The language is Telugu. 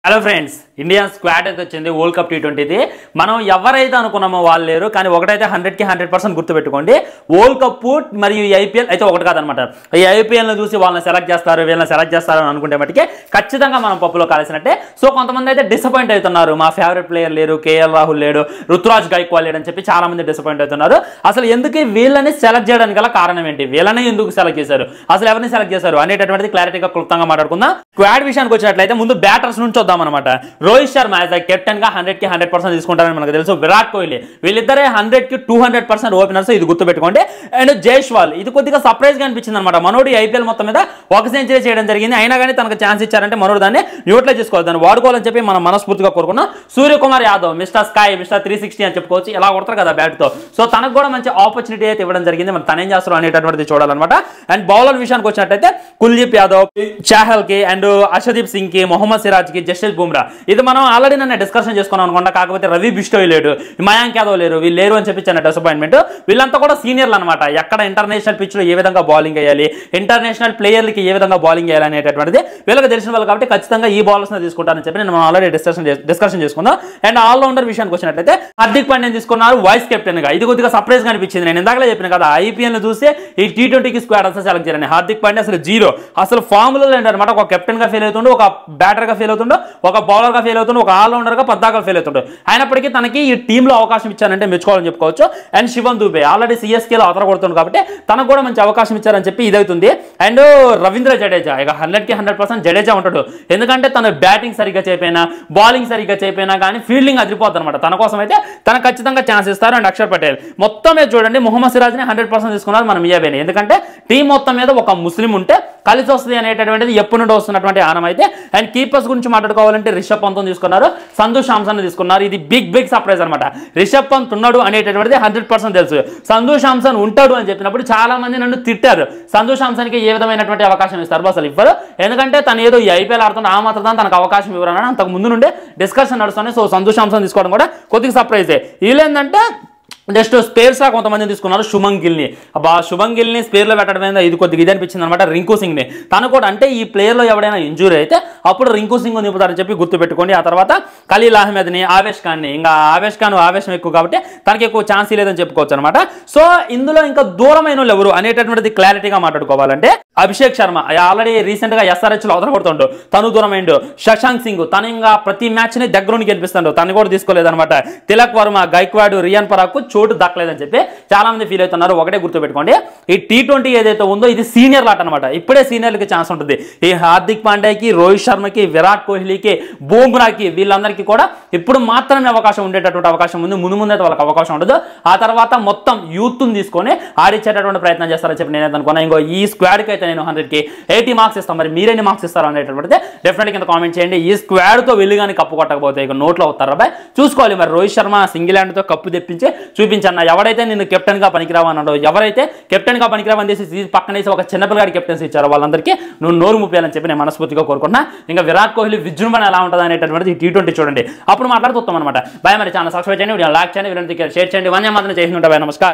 హలో ఫ్రెండ్స్, ఇండియా స్క్వాడ్ అయితే వచ్చింది వరల్డ్ కప్ T20ది. మనం ఎవరైతే అనుకున్నామో వాళ్ళు లేరు, కానీ ఒకటైతే 100కి 100% గుర్తుపెట్టుకోండి. వరల్డ్ కప్ మరియు ఈ ఐపీఎల్ అయితే ఒకటి కాదనమాట. ఈ ఐపీఎల్ని చూసి వాళ్ళని సెలెక్ట్ చేస్తారు, వీళ్ళని సెలెక్ట్ చేస్తారు అని అనుకుంటే మటుకే ఖచ్చితంగా మనం పప్పులో కాల్సినట్టే. సో కొంతమంది అయితే డిసప్పాయింట్ అవుతున్నారు, మా ఫేవరెట్ ప్లేయర్ లేరు, కేఎల్ రాహుల్ లేడు, రుతురాజ్ గైక్వాడ్ లేడు అని చెప్పి చాలా మంది డిసప్పాయింట్ అవుతున్నారు. అసలు ఎందుకు వీళ్ళని సెలెక్ట్ చేయడానికి గల కారణం ఏంటి, వీళ్ళని ఎందుకు సెలెక్ట్ చేశారు, అసలు ఎవరిని సెలెక్ట్ చేశారు అనేటటువంటిది క్లారిటీగా క్లుప్తంగా మాట్లాడుకుందాం. స్క్వాడ్ విషయానికి వచ్చినట్లయితే ముందు బ్యాటర్స్ నుంచి వద్దామన్నమాట. రోహిత్ శర్మ యాజ్ కెప్టెన్ గా 100కి 100% తీసుకుంటారని మనకు తెలుసు. విరాట్ కోహ్లీ వీళ్ళిద్దరే 100కి 200% ఓపెనర్స్, ఇది గుర్తుపెట్టుకోండి. అండ్ జైస్వాల్ ఇది కొద్దిగా సర్ప్రైజ్ గా అనిపించింది అనమాట. మనోడు ఐపీఎల్ మొత్తం మీద 1 సెంచరీ చేయడం జరిగింది, అయినా కానీ తనకు ఛాన్స్ ఇచ్చారంటే మనోడు దాన్ని యూటిలైజ్ చేసుకోవాలి, దాన్ని వాడుకోవాలని చెప్పి మనం మనస్ఫూర్తిగా కోరుకున్నాం. Suryakumar Yadav mister Sky, mister 360 అని చెప్పుకోవచ్చు, ఇలా కొడతారు కదా బ్యాట్ తో. సో తనకు కూడా మంచి ఆపర్చునిటీ అయితే ఇవ్వడం జరిగింది, మరి తనేం చేస్తారు అనేటటువంటిది చూడాలన్నమాట. అండ్ బౌలర్ విషయానికి వచ్చినట్టయితే కుల్దీప్ యాదవ్, చాహల్ కి, అండ్ అర్షదీప్ సింగ్ కి, మొహమ్మద్ సిరాజ్ కి, జస్ప్రీత్ బుమ్రా, ఇది మనం ఆల్రెడీ నన్ను డిస్కషన్ చేసుకున్నాం అనుకుంటా. కాకపోతే రవి బిష్టోయ్ లేడు, మయాంక్ యాదవ్ లేరు, వీళ్ళు లేరు అని చెప్పి చిన్న డిసప్పాయింట్మెంట్. వీళ్ళంతా కూడా సీనియర్లు అనమాట. ఎక్కడ ఇంటర్నేషనల్ పిచ్ లో ఏ విధంగా బౌలింగ్ వేయాలి, ఇంటర్నేషనల్ ప్లేయర్లకి ఏ విధంగా బౌలింగ్ వేయాలి అనేటటువంటిది వీళ్ళకి తెలిసిన వాళ్ళు కాబట్టి ఖచ్చితంగా ఈ బౌలర్స్ తీసుకుంటారని చెప్పి నేను ఆల్రెడీ డిస్కషన్ చేసుకుందాం. అండ్ ఆల్రౌండర్ విషయానికి వచ్చినట్లయితే హార్దిక్ పాండ్యా తీసుకున్నారు వైస్ కెప్టెన్ గా, ఇది కొద్దిగా సర్ప్రైజ్ గా అనిపించింది. నేను ఇందాకలే చెప్పిన కదా, ఐపీఎల్ చూస్తే ఈ T20కి స్క్వాడ్ అసలు సెలెక్ట్ చేయాలని. హార్దిక్ పాండ్యా అసలు జీరో, అసలు ఫార్ములో లేదన్నమాట. ఒక కెప్టెన్ గా ఫెయిల్ అవుతుండో, ఒక బ్యాటర్ గా ఫెయిల్ అవుతుండో, ఒక బౌలర్ గా ఫెయిల్ అవుతుండో, ఒక ఆల్రౌండర్ గా పద్దాగా ఫెయిల్ అవుతుండో. అయినప్పటికీ తనకి ఈ టీంలో అవకాశం ఇచ్చారంటే మెచ్చుకోవాలని చెప్పుకోవచ్చు. అండ్ శివం దూబే ఆల్రెడీ సిఎస్కేలో అదరగొడుతుంది కాబట్టి తనకు కూడా మంచి అవకాశం ఇచ్చారని చెప్పి ఇదవుతుంది. అండ్ రవీంద్ర జడేజా ఇక 100కి 100% జడేజా ఉంటాడు, ఎందుకంటే తన బ్యాటింగ్ సరిగ్గా చేయపోయినా, బౌలింగ్ సరిగ్గా చేయపోయినా కానీ ఫీల్డింగ్ అదిరిపోద్ది అనమాట. తన కోసం అయితే తనకు ఖచ్చితంగా ఛాన్స్ ఇస్తారు. అండ్ అక్షర్ పటేల్ మొత్తం మీద చూడండి, మొహమ్మద్ సిరాజ్ని 100% తీసుకున్నారు మనం ఇయ్యబోయినా, ఎందుకంటే టీం మొత్తం మీద ఒక ముస్లిం ఉంటే కలిసి వస్తుంది అనేటటువంటిది ఎప్పటి నుండి వస్తున్నటువంటి ఆనం అయితే. అండ్ కీపర్స్ గురించి మాట్లాడుకోవాలంటే రిషబ్ పంత్ తీసుకున్నారు, సంజు శాంసన్ తీసుకున్నారు. ఇది బిగ్ సర్ప్రైజ్ అనమాట. రిషబ్ పంత్ ఉన్నాడు అనేటటువంటిది 100% తెలుసు, సంజు శాంసన్ ఉంటాడు అని చెప్పినప్పుడు చాలా మంది నన్ను తిట్టారు. సంజు శాంసన్ కి ఏ విధమైనటువంటి అవకాశం ఇస్తారు, అసలు ఇవ్వరు, ఎందుకంటే తను ఏదో ఈ ఐపీఎల్ ఆడుతున్న ఆ మాత్రం తనకు అవకాశం ఇవ్వరని అంతకు ముందు నుండే డిస్కషన్ నడుస్తుంది. సో సంజు శాంసన్ తీసుకోవడం కూడా కొద్దిగా సర్ప్రైజే. వీళ్ళేంటంటే నెక్స్ట్ స్పేర్స్ గా కొంతమంది తీసుకున్నారు. శుభం గిల్ని, శుభం గిల్ని స్పేర్ లో పెట్టడం మీద ఇది కొద్దిగా ఇది అనిపించింది అనమాట. రింకు సింగ్ ని తను కూడా, అంటే ఈ ప్లేయర్ లో ఎవడైనా ఇంజూరీ అయితే అప్పుడు రింకు సింగ్ నింపుతారని చెప్పి గుర్తుపెట్టుకోండి. ఆ తర్వాత ఖలీల్ అహ్మద్ ని, ఆవేష్ ఖాన్ ని, ఇంకా ఆవేష్ ఖాన్ ఆవేశం ఎక్కువ కాబట్టి తనకి ఎక్కువ ఛాన్స్ లేదని చెప్పుకోవచ్చు అనమాట. సో ఇందులో ఇంకా దూరమైన వాళ్ళు ఎవరు అనేటటువంటిది క్లారిటీగా మాట్లాడుకోవాలంటే అభిషేక్ శర్మ ఆల్రెడీ రీసెంట్ గా SRH లో అవతలపడుతుండు, తను దూరమైండు. శశాంక్ సింగ్ తను ఇంకా ప్రతి మ్యాచ్ ని దగ్గరుండి గెలిపిస్తాడు, తను కూడా తీసుకోలేదన్నమాట. తిలక్ వర్మ, గైక్వాడ్, రియాన్ పరాగ్ చోటు దక్కలేదని చెప్పి చాలా మంది ఫీల్ అవుతున్నారు. ఒకటే గుర్తుపెట్టుకోండి, ఈ T20 ఏదైతే ఉందో ఇది సీనియర్ లాట్ అనమాట. ఇప్పుడే సీనియర్లకి ఛాన్స్ ఉంటుంది. ఈ హార్దిక్ పాండ్యాకి, రోహిత్ శర్మకి, విరాట్ కోహ్లీకి, బూమ్రాకి, వీళ్ళందరికీ కూడా ఇప్పుడు మాత్రమే అవకాశం ఉండేటటువంటి అవకాశం ఉంది. ముందు అయితే వాళ్ళకి అవకాశం ఉండదు. ఆ తర్వాత మొత్తం యూత్ తీసుకొని ఆడిచ్చేటటువంటి ప్రయత్నం చేస్తారని చెప్పి నేను అనుకున్నా. ఇంకో ఈ స్క్వాడ్కి అయితే నేను 100కి 80 మార్క్స్ ఇస్తాను. మరి మీరెన్ని మార్క్స్ ఇస్తారు అనేటటువంటిది డెఫినెట్గా కింద కామెంట్ చేయండి. ఈ స్క్వాడ్తో వెళ్ళి కానీ కప్పు కొట్టకపోతే ఇక నోట్లో అవుతారా బాయ్, చూసుకోవాలి. మరి రోహిత్ శర్మ సింగిల్ హ్యాండ్తో కప్పు తెప్పించి చూపించన్న. ఎవడైతే నిన్ను కెప్టెన్ గా పనికిరావన్నాడో, ఎవరైతే కెప్టెన్ గా పనికిరావని చేసి పక్కనేసి ఒక చిన్నపిల్లగాడి కెప్టెన్సీ ఇచ్చారో వాళ్ళందరికీ నువ్వు నోరు ముప్పేయాలని చెప్పి నేను మనస్ఫూర్తిగా కోరుకుంటున్నా. ఇంకా విరాట్ కోహ్లీ విజృంభణ ఎలా ఉంటుంది అనేటటువంటిది T20 చూడండి, అప్పుడు మాట్లాడుతాం అనమాట. బాయ్. మరి ఛానల్ సబ్స్క్రైబ్ చేయండి, వీడియో లైక్ చేయండి, వీడియో షేర్ చేయండి. వన్య మాత్రం చేసి ఉంటా. బాయ్, నమస్కారం.